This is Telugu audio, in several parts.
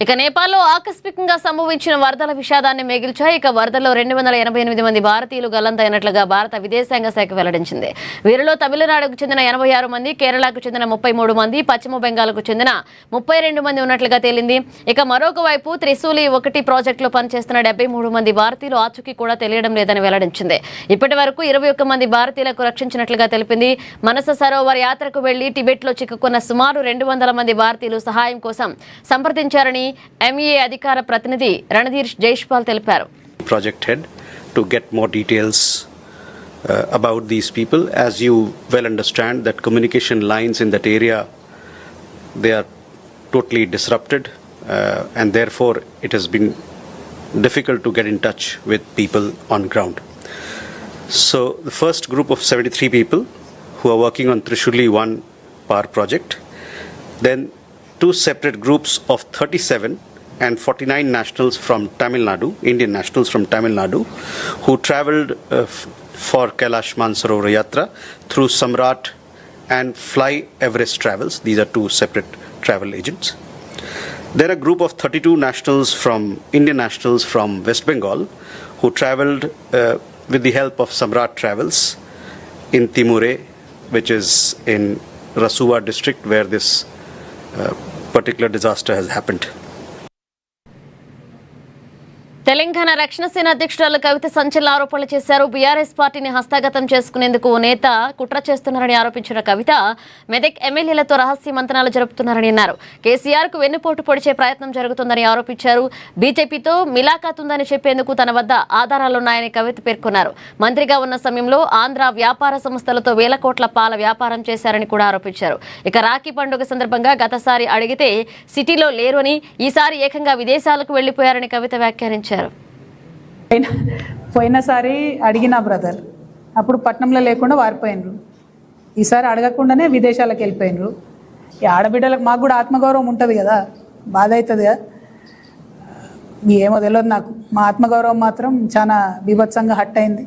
ఇక నేపాల్లో ఆకస్మికంగా సంభవించిన వరదల విషాదాన్ని మిగిల్చాయి. ఇక వరదల్లో 288 మంది భారతీయులు గల్లంతైనట్లుగా భారత విదేశాంగ శాఖ వెల్లడించింది. వీరిలో తమిళనాడుకు చెందిన 86 మంది, కేరళకు చెందిన 33 మంది, పశ్చిమ బెంగాల్కు చెందిన 32 మంది ఉన్నట్లుగా తేలింది. ఇక మరొక వైపు త్రిశూలి 1 ప్రాజెక్టులో పనిచేస్తున్న 73 మంది భారతీయులు ఆచూకీ కూడా తెలియడం లేదని వెల్లడించింది. ఇప్పటి వరకు 21 మంది భారతీయులకు రక్షించినట్లుగా తెలిపింది. మనస సరోవర్ యాత్రకు వెళ్లి టిబెట్లో చిక్కుకున్న సుమారు 200 మంది భారతీయులు సహాయం కోసం సంప్రదించారని MEA అధికార ప్రతినిధి రణధీర్ జైష్పాల్ తెలిపారు. Project head to get more details about these people. As you well understand, that communication lines in that area, they are totally disrupted, and therefore it has been difficult to get in touch with people on ground. So the first group of 73 people who are working on Trishuli 1 power project, then 2 separate groups of 37 and 49 nationals from Tamil Nadu, Indian nationals from Tamil Nadu, who travelled for Kailash Mansarovar Yatra through Samrat and Fly Everest Travels. These are 2 separate travel agents. There are a group of 32 nationals from Indian nationals from West Bengal who travelled with the help of Samrat Travels in Timure, which is in Rasuwa district, where this particular disaster has happened. Telangana రక్షణ సేన అధ్యక్షురాలు కవిత సంచలన ఆరోపణలు చేశారు. బీఆర్ఎస్ పార్టీని హస్తగతం చేసుకునేందుకు నేత కుట్ర చేస్తున్నారని ఆరోపించిన కవిత మెదక్ ఎమ్మెల్యేలతో రహస్య మంతనాలు జరుపుతున్నారని అన్నారు. కేసీఆర్ కు వెన్నుపోటు పొడిచే ప్రయత్నం జరుగుతుందని ఆరోపించారు. బీజేపీతో మిలాఖాత్ ఉందని చెప్పేందుకు తన వద్ద ఆధారాలున్నాయని కవిత పేర్కొన్నారు. మంత్రిగా ఉన్న సమయంలో ఆంధ్ర వ్యాపార సంస్థలతో వేల కోట్ల పాల వ్యాపారం చేశారని కూడా ఆరోపించారు. ఇక రాఖీ పండుగ సందర్భంగా గతసారి అడిగితే సిటీలో లేరు అని, ఈసారి ఏకంగా విదేశాలకు వెళ్లిపోయారని కవిత వ్యాఖ్యానించారు. పోయినసారి అడిగిన బ్రదర్ అప్పుడు పట్నంలో లేకుండా వారిపోయినరు, ఈసారి అడగకుండానే విదేశాలకు వెళ్ళిపోయినరు. ఈ ఆడబిడ్డలకు మాకు కూడా ఆత్మగౌరవం ఉంటుంది కదా, బాధ అవుతుంది కదా, ఏమో తెలియదు నాకు. మా ఆత్మగౌరవం మాత్రం చాలా బీభత్సంగా హట్ అయింది.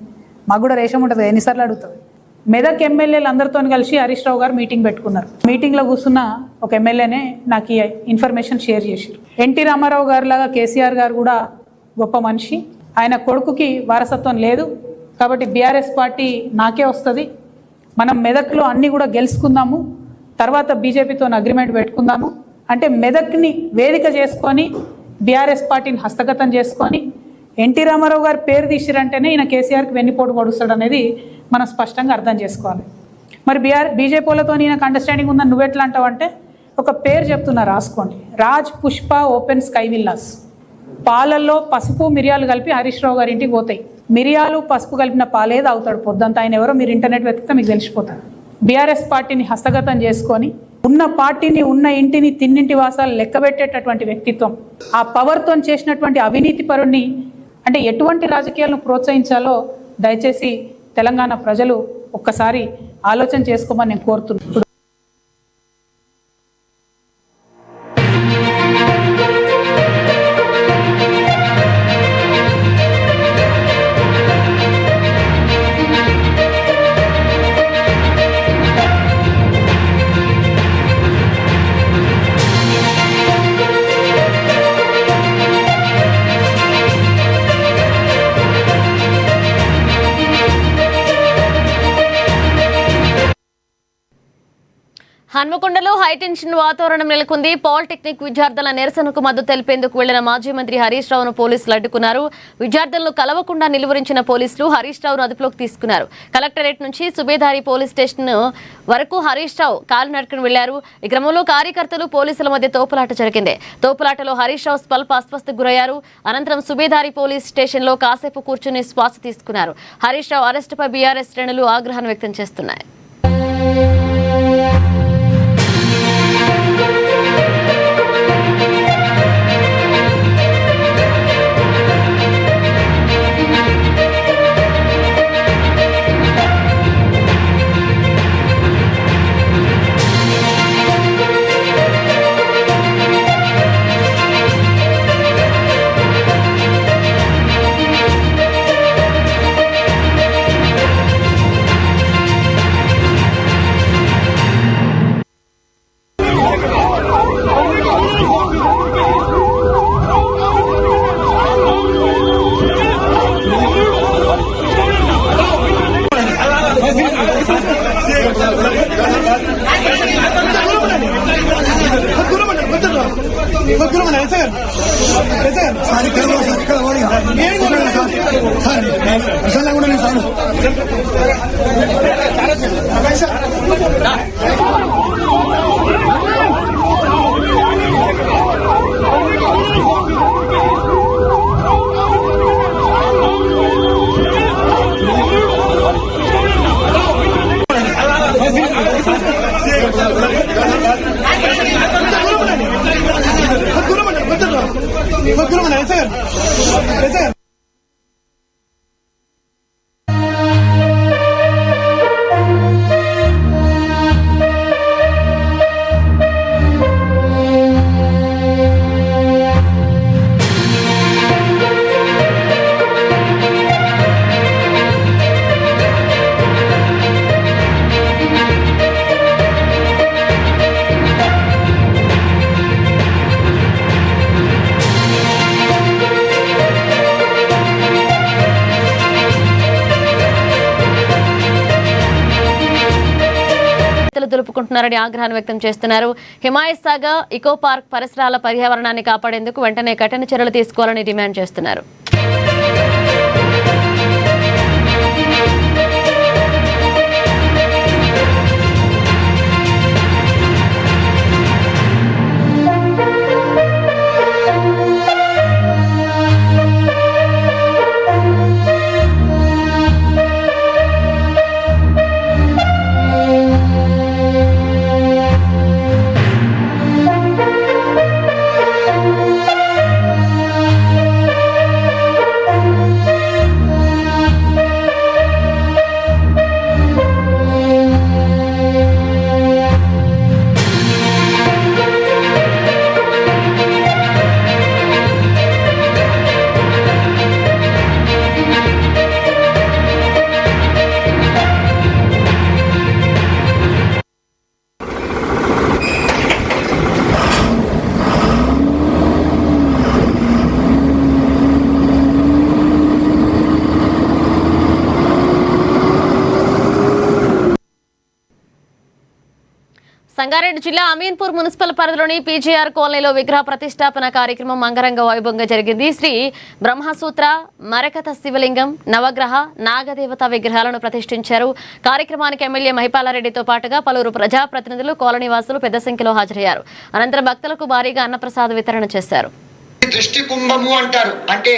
మాకు కూడా రేషం ఉంటుంది, ఎన్నిసార్లు అడుగుతుంది. మెదక్ ఎమ్మెల్యేలు అందరితో కలిసి హరీష్ రావు గారు మీటింగ్ పెట్టుకున్నారు. మీటింగ్లో కూర్చున్న ఒక ఎమ్మెల్యేనే నాకు ఈ ఇన్ఫర్మేషన్ షేర్ చేశారు. ఎన్టీ రామారావు గారు లాగా కేసీఆర్ గారు కూడా గొప్ప మనిషి, ఆయన కొడుకుకి వారసత్వం లేదు కాబట్టి బీఆర్ఎస్ పార్టీ నాకే వస్తుంది, మనం మెదక్లో అన్నీ కూడా గెలుచుకుందాము, తర్వాత బీజేపీతో అగ్రిమెంట్ పెట్టుకుందాము అంటే మెదక్ని వేదిక చేసుకొని బీఆర్ఎస్ పార్టీని హస్తగతం చేసుకొని ఎన్టీ రామారావు గారు పేరు తీసిరంటేనే ఈయన కేసీఆర్కి వెన్నుపోటు పొడుస్తాడు అనేది మనం స్పష్టంగా అర్థం చేసుకోవాలి. మరి బీజేపీలతో ఈయనకు అండర్స్టాండింగ్ ఉందని నువ్వెట్లా అంటావంటే ఒక పేరు చెప్తున్నా, రాసుకోండి. Raj Pushpa open sky villas. పాలల్లో పసుపు మిరియాలు కలిపి హరీష్ రావు గారి ఇంటికి పోతాయి. మిరియాలు పసుపు కలిపిన పాలేది అవుతాడు పొద్దంతా. ఆయన ఎవరో మీరు ఇంటర్నెట్ వెతికితే మీకు తెలిసిపోతారు. బీఆర్ఎస్ పార్టీని హస్తగతం చేసుకొని ఉన్న పార్టీని, ఉన్న ఇంటిని, తిన్నింటి వాసాలు లెక్కబెట్టేటటువంటి వ్యక్తిత్వం, ఆ పవర్తో చేసినటువంటి అవినీతి పరుణ్ణి అంటే ఎటువంటి రాజకీయాలను ప్రోత్సహించాలో దయచేసి తెలంగాణ ప్రజలు ఒక్కసారి ఆలోచన చేసుకోమని నేను కోరుతున్నాను. హన్మకొండలో హైటెన్షన్ వాతావరణం నెలకొంది. పాలిటెక్నిక్ విద్యార్థుల నిరసనకు మద్దతు తెలిపేందుకు వెళ్లిన మాజీ మంత్రి హరీష్ రావును పోలీసులు అడ్డుకున్నారు. విద్యార్థులను కలవకుండా నిలువరించిన పోలీసులు హరీష్ రావును అదుపులోకి తీసుకున్నారు. కలెక్టరేట్ నుంచి సుబేదారి పోలీస్ స్టేషన్ వరకు హరీష్ రావు కాలినడకన వెళ్లారు. ఈ క్రమంలో కార్యకర్తలు పోలీసుల మధ్య తోపులాట జరిగింది. తోపులాటలో హరీష్ రావు స్వల్ప అస్వస్థకు గురయ్యారు. అనంతరం సుబేదారి పోలీస్ స్టేషన్లో కాసేపు కూర్చుని శ్వాస తీసుకున్నారు. హరీష్ రావు అరెస్టుపై బీఆర్ఎస్ శ్రేణులు ఆగ్రహాన్ని వ్యక్తం చేస్తున్నాయి. దులుపుకుంటున్నారని ఆగ్రహాన్ని వ్యక్తం చేస్తున్నారు. హిమాయత్ సాగర్ ఇకో పార్క్ పరిసరాల పర్యావరణాన్ని కాపాడేందుకు వెంటనే కఠిన చర్యలు తీసుకోవాలని డిమాండ్ చేస్తున్నారు. సంగారెడ్డి జిల్లా అమీన్పూర్ మున్సిపల్ పరిధిలోని పీజీఆర్ కాలనీలో విగ్రహ ప్రతిష్టాపన కార్యక్రమం అంగరంగ వైభవంగా జరిగింది. శ్రీ బ్రహ్మసూత్ర మరకత శివలింగం, నవగ్రహ, నాగదేవత విగ్రహాలను ప్రతిష్ఠించారు. కార్యక్రమానికి ఎమ్మెల్యే మహిపాలారెడ్డితో పాటుగా పలువురు ప్రజాప్రతినిధులు, కాలనీవాసులు పెద్ద సంఖ్యలో హాజరయ్యారు. అనంతరం భక్తులకు భారీగా అన్నప్రసాద వితరణ చేశారు. దృష్టి కుంభము అంటారు, అంటే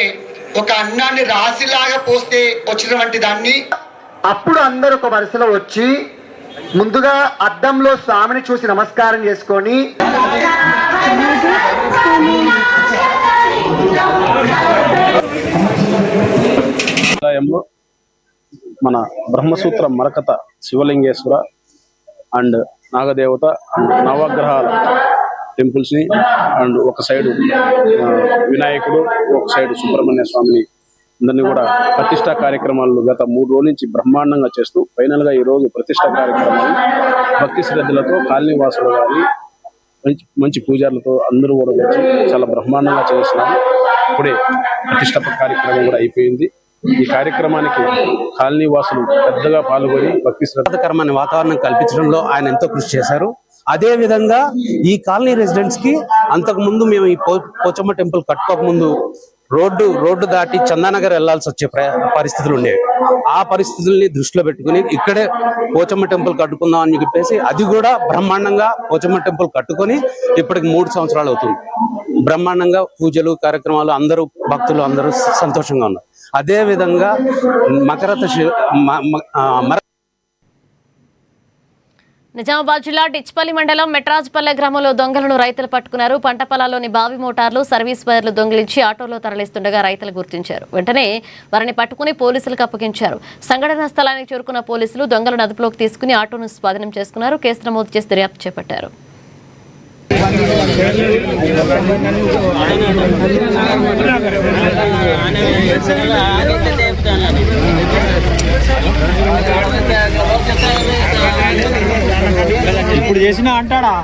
ఒక అన్నాన్ని రాశిలాగా పోస్తే వచ్చినటువంటి దాన్ని. అప్పుడు అందరూ ఒక వరుసలో వచ్చి ముందుగా అద్దంలో స్వామిని చూసి నమస్కారం చేసుకొని మన బ్రహ్మసూత్ర మరకత శివలింగేశ్వర అండ్ నాగదేవత అండ్ నవగ్రహాల టెంపుల్స్ ని అండ్ ఒక సైడ్ వినాయకుడు, ఒక సైడ్ సుబ్రహ్మణ్య స్వామిని అందరినీ కూడా ప్రతిష్టా కార్యక్రమాలు గత 3 రోజుల నుంచి బ్రహ్మాండంగా చేస్తూ ఫైనల్ గా ఈ రోజు ప్రతిష్టా కార్యక్రమాలు భక్తి శ్రద్ధలతో కాలనీ వాసులు గారి మంచి పూజారులతో అందరూ కూడా వచ్చి చాలా బ్రహ్మాండంగా చేస్తున్నారు. ఇప్పుడే ప్రతిష్టాపక కార్యక్రమం కూడా అయిపోయింది. ఈ కార్యక్రమానికి కాలనీ వాసులు పెద్దగా పాల్గొని భక్తి శ్రద్ధకరమైన వాతావరణం కల్పించడంలో ఆయన ఎంతో కృషి చేశారు. అదే విధంగా ఈ కాలనీ రెసిడెంట్స్ కి అంతకు ముందు మేము ఈ పోచమ్మ టెంపుల్ కట్టుకోక ముందు రోడ్డు దాటి చందానగర్ వెళ్లాల్సి వచ్చే పరిస్థితులు ఉండేవి. ఆ పరిస్థితుల్ని దృష్టిలో పెట్టుకుని ఇక్కడే పోచమ్మ టెంపుల్ కట్టుకుందాం అని చెప్పేసి అది కూడా బ్రహ్మాండంగా పోచమ్మ టెంపుల్ కట్టుకొని ఇప్పటికి 3 సంవత్సరాలు అవుతుంది. బ్రహ్మాండంగా పూజలు కార్యక్రమాలు అందరూ భక్తులు అందరూ సంతోషంగా ఉన్నారు. అదే విధంగా నిజామాబాద్ జిల్లా డిచ్పల్లి మండలం మెట్రాజ్పల్లె గ్రామంలో దొంగలను రైతులు పట్టుకున్నారు. పంట పొలాల్లోని బావి మోటార్లు, సర్వీస్ వైర్లు దొంగిలించి ఆటోలో తరలిస్తుండగా రైతులు గుర్తించారు. వెంటనే వారిని పట్టుకుని పోలీసులకు అప్పగించారు. సంఘటనా స్థలానికి చేరుకున్న పోలీసులు దొంగలను అదుపులోకి తీసుకుని ఆటోను స్వాధీనం చేసుకున్నారు. కేసు నమోదు చేసి దర్యాప్తు చేపట్టారు. ఇప్పుడు చేసిన అంటాడా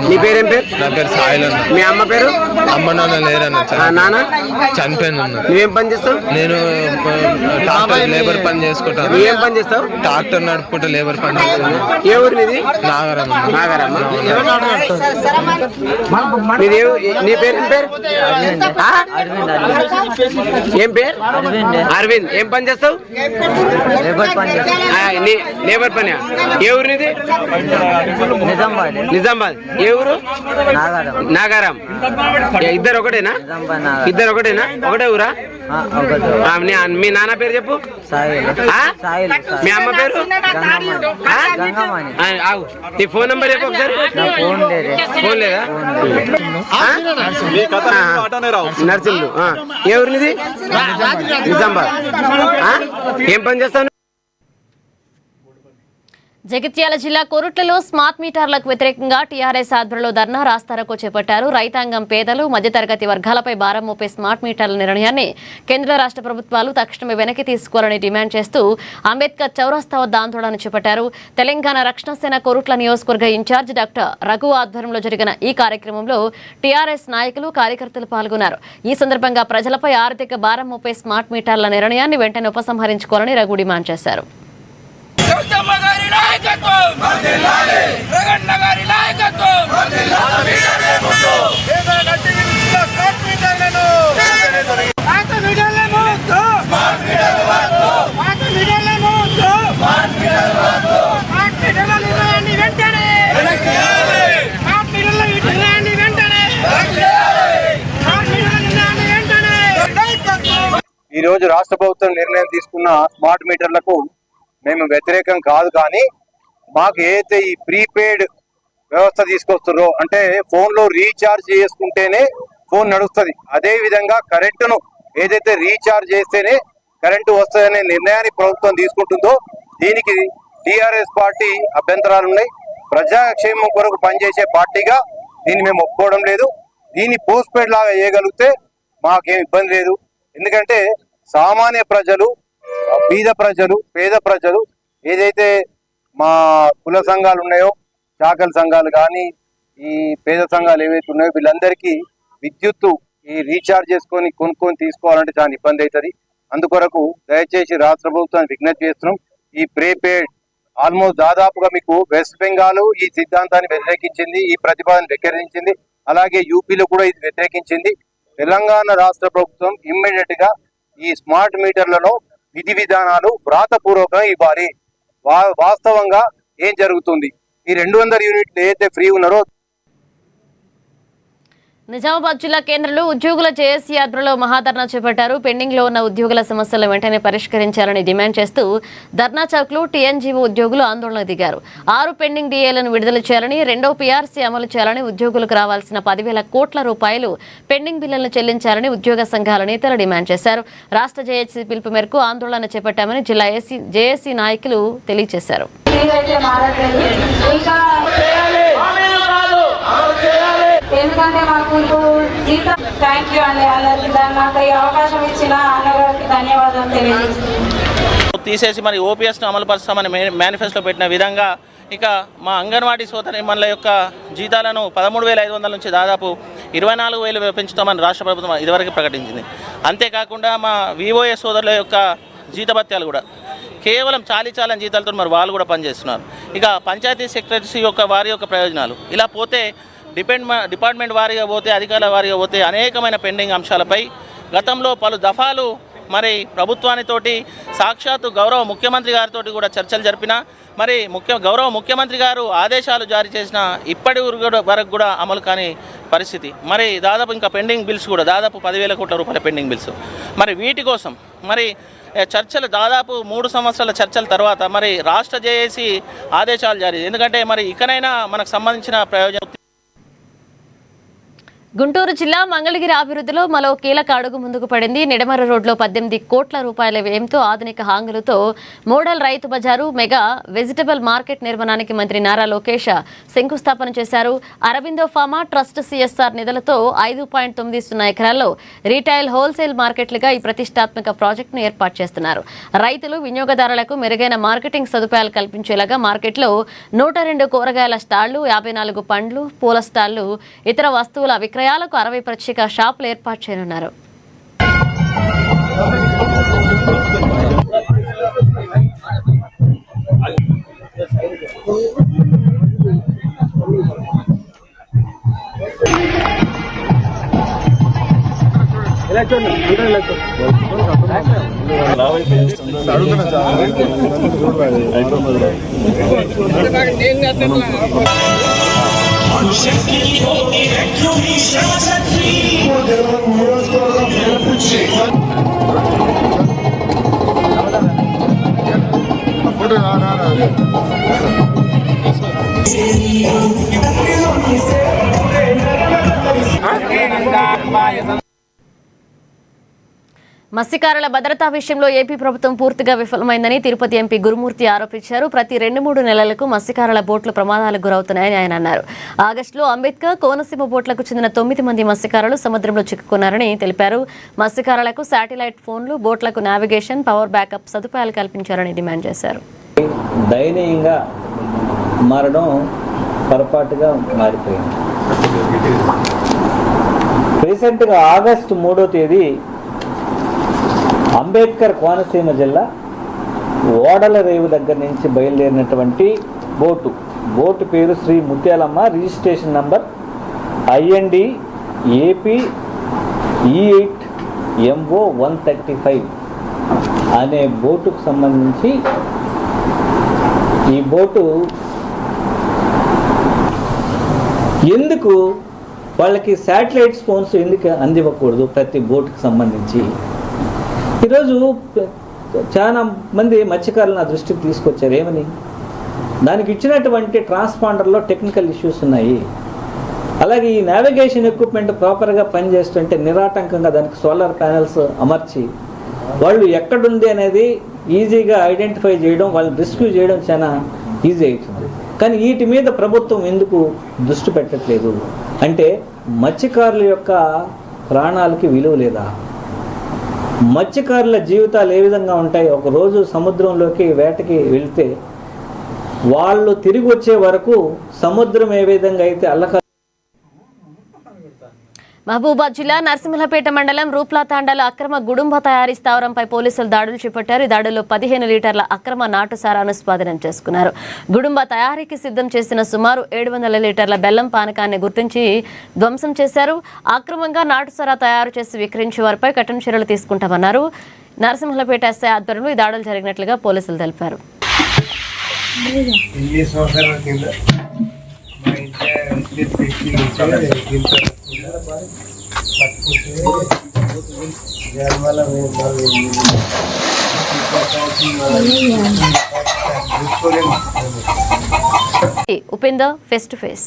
నీ పేరేం పేరు? నా పేరు సాయిల్ అన్న. మీ అమ్మ పేరు? అమ్మ నాన్న లేరన్న, నాన్న చనిపోయిన. నువ్వేం పని చేస్తావు? నేను ట్రాక్టర్ లేబర్ పని చేసుకుంటాను. ఏం పని చేస్తావు? ట్రాక్టర్ నడుపుకుంటా లేబర్ పని చేస్తాను. ఏ ఊరు నీది? నాగరం. నీ పేరు ఏం పేరు? ఏం పేరు? అరవింద్. ఏం పని చేస్తావు? లేబర్ పని. ఏ ఊరు నీది? నిజామాబాద్. ఏ ఊరు? నాగారం. ఇద్దరు ఒకటేనా? ఒకటే ఊరా? మీ నాన్న పేరు చెప్పు. మీ అమ్మ పేరు? నీ ఫోన్ నంబర్ చెప్పు ఒకసారి. ఫోన్ లేదా? నర్సింగ్. ఏ ఊరు నీది? నిజామాబాద్. ఏం పని చేస్తాను? జగిత్యాల జిల్లా కొరుట్లలో స్మార్ట్ మీటర్లకు వ్యతిరేకంగా టీఆర్ఎస్ ఆధ్వర్యంలో ధర్నా రాస్తారోకో చేపట్టారు. రైతాంగం, పేదలు, మధ్యతరగతి వర్గాలపై భారం మోపే స్మార్ట్ మీటర్ల నిర్ణయాన్ని కేంద్ర రాష్ట్ర ప్రభుత్వాలు తక్షణమే వెనక్కి తీసుకోవాలని డిమాండ్ చేస్తూ అంబేద్కర్ చౌరస్తా వద్ద ఆందోళన చేపట్టారు. తెలంగాణ రక్షణ సేన కొరుట్ల నియోజకవర్గ ఇన్ఛార్జ్ డాక్టర్ రఘు ఆధ్వర్యంలో జరిగిన ఈ కార్యక్రమంలో టీఆర్ఎస్ నాయకులు, కార్యకర్తలు పాల్గొన్నారు. ఈ సందర్భంగా ప్రజలపై ఆర్థిక భారం మోపే స్మార్ట్ మీటర్ల నిర్ణయాన్ని వెంటనే ఉపసంహరించుకోవాలని రఘు డిమాండ్ చేశారు. ఈ రోజు రాష్ట్ర ప్రభుత్వం నిర్ణయం తీసుకున్న స్మార్ట్ మీటర్లకు మేము వ్యతిరేకం కాదు, కానీ మాకు ఏదైతే ఈ ప్రీపెయిడ్ వ్యవస్థ తీసుకొస్తారో, అంటే ఫోన్ లో రీఛార్జ్ చేసుకుంటేనే ఫోన్ నడుస్తుంది, అదే విధంగా కరెంటును ఏదైతే రీఛార్జ్ చేస్తేనే కరెంటు వస్తుందనే నిర్ణయాన్ని ప్రభుత్వం తీసుకుంటుందో దీనికి టీఆర్ఎస్ పార్టీ అభ్యంతరాలు ఉన్నాయి. ప్రజాక్షేమం కొరకు పనిచేసే పార్టీగా దీన్ని మేము ఒప్పుకోవడం లేదు. దీన్ని పోస్ట్ పెయిడ్ లాగా చేయగలిగితే మాకేం ఇబ్బంది లేదు. ఎందుకంటే సామాన్య ప్రజలు, బీద ప్రజలు, పేద ప్రజలు, ఏదైతే మా కుల సంఘాలు ఉన్నాయో, చాకలి సంఘాలు కానీ ఈ పేద సంఘాలు ఏవైతే ఉన్నాయో వీళ్ళందరికీ విద్యుత్తు ఈ రీఛార్జ్ చేసుకొని కొనుక్కొని తీసుకోవాలంటే చాలా ఇబ్బంది అవుతుంది. అందుకొరకు దయచేసి రాష్ట్ర ప్రభుత్వాన్ని విజ్ఞప్తి చేస్తున్నాం. ఈ ప్రీపెయిడ్ ఆల్మోస్ట్ దాదాపుగా మీకు వెస్ట్ బెంగాల్ ఈ సిద్ధాంతాన్ని వ్యతిరేకించింది, ఈ ప్రతిపాదన వ్యతిరేకించింది, అలాగే యూపీలో కూడా ఇది వ్యతిరేకించింది. తెలంగాణ రాష్ట్ర ప్రభుత్వం ఇమ్మీడియట్ గా ఈ స్మార్ట్ మీటర్లలో విధి విధానాలు వ్రాతపూర్వకంగా ఇవ్వాలి. వాస్తవంగా ఏం జరుగుతుంది, ఈ 200 యూనిట్లు ఏదైతే ఫ్రీ ఉన్నారో. నిజామాబాద్ జిల్లా కేంద్రంలో ఉద్యోగుల జేఏసీ ఆధ్వర్యంలో మహాధర్నా చేపట్టారు. పెండింగ్ లో ఉన్న ఉద్యోగుల సమస్యలను వెంటనే పరిష్కరించాలని డిమాండ్ చేస్తూ ధర్నా చౌక్ లో టీఎన్జీఓ ఉద్యోగులు ఆందోళన దిగారు. 6 పెండింగ్ డీఏలను విడుదల చేయాలని, 2వ పీఆర్సీ అమలు చేయాలని, ఉద్యోగులకు రావాల్సిన 10,000 కోట్ల రూపాయలు పెండింగ్ బిల్లులను చెల్లించాలని ఉద్యోగ సంఘాల నేతలు డిమాండ్ చేశారు. రాష్ట్ర జేఏసీ పిలుపు మేరకు ఆందోళన చేపట్టామని జిల్లా జేఏసీ నాయకులు తెలియజేశారు. ఎందుకంటే మాకు జీతం థ్యాంక్ యూ అండి అందరికి. నాకు ఈ అవకాశం ఇచ్చిన అన్నగారికి ధన్యవాదాలు తెలియజేస్తున్నాను. తీసేసి మరి ఓపీఎస్ను అమలుపరుస్తామని మేనిఫెస్టోలో పెట్టిన విధంగా ఇక మా అంగన్వాడీ సోదరీమణుల యొక్క జీతాలను 13,500 నుంచి దాదాపు 24,000 పెంచుతామని రాష్ట్ర ప్రభుత్వం ఇదివరకు ప్రకటించింది. అంతేకాకుండా మా విఓఏ సోదరుల యొక్క జీతభత్యాలు కూడా కేవలం చాలని జీతాలతో మరి వాళ్ళు కూడా పనిచేస్తున్నారు. ఇక పంచాయతీ సెక్రటరీస్ యొక్క వారి యొక్క ప్రయోజనాలు ఇలా పోతే డిపార్ట్మెంట్ వారీగా పోతే, అధికారుల వారీగా పోతే అనేకమైన పెండింగ్ అంశాలపై గతంలో పలు దఫాలు మరి ప్రభుత్వానితోటి సాక్షాత్తు గౌరవ ముఖ్యమంత్రి గారితో కూడా చర్చలు జరిపినా మరి గౌరవ ముఖ్యమంత్రి గారు ఆదేశాలు జారీ చేసిన ఇప్పటి వరకు కూడా అమలు కాని పరిస్థితి. మరి దాదాపు ఇంకా పెండింగ్ బిల్స్ కూడా దాదాపు 10,000 కోట్ల రూపాయల పెండింగ్ బిల్స్. మరి వీటి కోసం మరి చర్చలు దాదాపు 3 సంవత్సరాల చర్చల తర్వాత మరి రాష్ట్ర జేఏసీ ఆదేశాలు జారీ. ఎందుకంటే మరి ఇకనైనా మనకు సంబంధించిన ప్రయోజనం గుంటూరు జిల్లా మంగళగిరి అభివృద్ధిలో మరో కీలక అడుగు ముందుకు పడింది. నిడమర రోడ్లో 18 కోట్ల రూపాయల వ్యయంతో ఆధునిక హాంగులతో మోడల్ రైతు బజారు, మెగా వెజిటబుల్ మార్కెట్ నిర్మాణానికి మంత్రి నారా లోకేష్ శంకుస్థాపన చేశారు. అరబిందో ఫార్మా ట్రస్ట్ సిఎస్ఆర్ నిధులతో 5.90 ఎకరాల్లో రీటైల్ హోల్సేల్ మార్కెట్లుగా ఈ ప్రతిష్టాత్మక ప్రాజెక్టును ఏర్పాటు చేస్తున్నారు. రైతులు, వినియోగదారులకు మెరుగైన మార్కెటింగ్ సదుపాయాలు కల్పించేలాగా మార్కెట్లో 102 కూరగాయల స్టాళ్లు, 54 పండ్లు, పూల స్టాళ్లు, ఇతర వస్తువుల విక్రయాలకు 60 ప్రత్యేక షాపులు ఏర్పాటు చేయనున్నారు. మత్స్యకారుల భద్రతా విషయంలో ఏపీ ప్రభుత్వం పూర్తిగా విఫలమైందని తిరుపతి ఎంపీ గురుమూర్తి ఆరోపించారు. ప్రతి 2-3 నెలలకు మత్స్యకారుల బోట్లు ప్రమాదాలకు గురవుతున్నాయని ఆయన అన్నారు. ఆగస్టులో అంబేద్కర్, కోనసీమ బోట్లకు చెందిన 9 మంది మత్స్యకారులు సముద్రంలో చిక్కుకున్నారని తెలిపారు. మత్స్యకారులకు శాటిలైట్ ఫోన్లు, బోట్లకు నావిగేషన్, పవర్ బ్యాకప్ సదుపాయాలు కల్పించారని డిమాండ్ చేశారు. దయనీయంగా మారడం పొరపాటుగా మారిపోయింది. రీసెంట్గా ఆగస్టు 3వ తేదీ అంబేద్కర్ కోనసీమ జిల్లా ఓడల రేవు దగ్గర నుంచి బయలుదేరినటువంటి బోటు పేరు Shri Mutyalamma, registration number IND AP E8MO 135 అనే బోటుకు సంబంధించి ఈ బోటు ఎందుకు వాళ్ళకి శాటిలైట్ ఫోన్స్ ఎందుకు అందివ్వకూడదు ప్రతి బోటుకు సంబంధించి? ఈరోజు చాలా మంది మత్స్యకారులు నా దృష్టికి తీసుకొచ్చారు. ఏమని? దానికి ఇచ్చినటువంటి ట్రాన్స్పాండర్లో టెక్నికల్ ఇష్యూస్ ఉన్నాయి. అలాగే ఈ నావిగేషన్ ఎక్విప్మెంట్ ప్రాపర్గా పనిచేస్తుంటే నిరాటంకంగా దానికి సోలార్ ప్యానెల్స్ అమర్చి వాళ్ళు ఎక్కడుంది అనేది ఈజీగా ఐడెంటిఫై చేయడం, వాళ్ళని రెస్క్యూ చేయడం చాలా ఈజీ అవుతుంది. కానీ వీటి మీద ప్రభుత్వం ఎందుకు దృష్టి పెట్టట్లేదు అంటే మత్స్యకారుల యొక్క ప్రాణాలకి విలువ లేదా? మత్స్యకారుల జీవితాలు ఏ విధంగా ఉంటాయి? ఒకరోజు సముద్రంలోకి వేటకి వెళ్తే వాళ్ళు తిరిగి వచ్చే వరకు సముద్రం ఏ విధంగా అయితే మహబూబాద్ జిల్లా నరసింహపేట మండలం రూప్లా తాండాలో అక్రమ గుడుంబ తయారీ స్థావరంపై పోలీసులు దాడులు చేపట్టారు. ఈ దాడుల్లో 15 లీటర్ల అక్రమ నాటుసారాను స్వాధీనం చేసుకున్నారు. గుడుంబ తయారీకి సిద్ధం చేసిన సుమారు 700 లీటర్ల బెల్లం పానకాన్ని గుర్తించి ధ్వంసం చేశారు. అక్రమంగా నాటుసారా తయారు చేసి విక్రయించే వారిపై కఠిన చర్యలు తీసుకుంటామన్నారు. నరసింహపేట ఎస్ఐ ఆధ్వర్యంలో ఈ దాడులు జరిగినట్లుగా పోలీసులు తెలిపారు. Upender face to face.